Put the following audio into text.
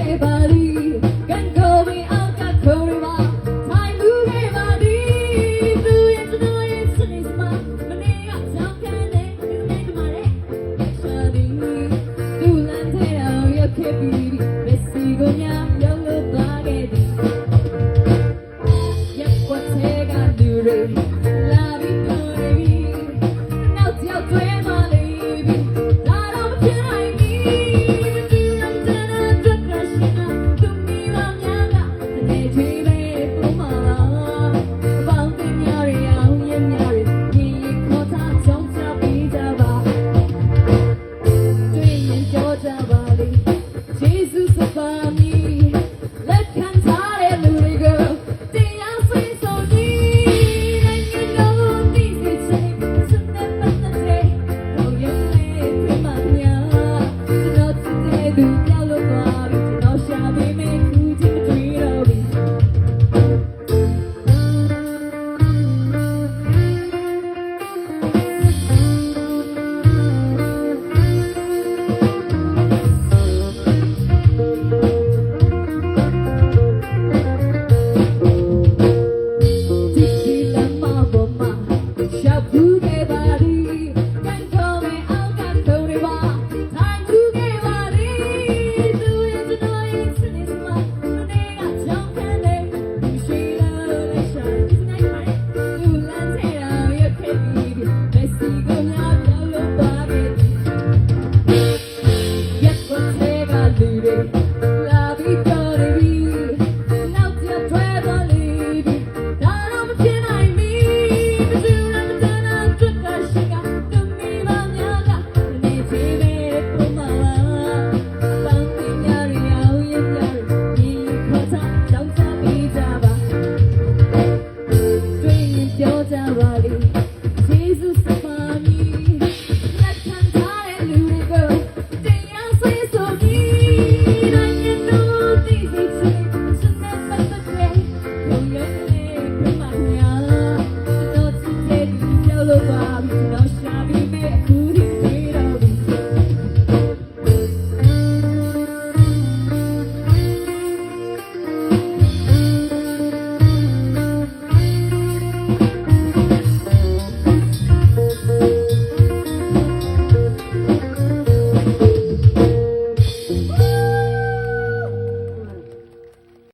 ခဲ့ပါသည်ကန်ကိုမီအောင်ကခိုးရပါထိုင်မှုခဲ့ပါသည်သူရဲ့ကျွန်တော်ရဲ့စနေစမမနေ့ကကြောက်ခံတဲ့ဒီနေ့ကမှလည်းရှာသည်သူလမ်းထဲအောင်ရောက်ခဲ့ပြီးမက်ဆီကိုညာ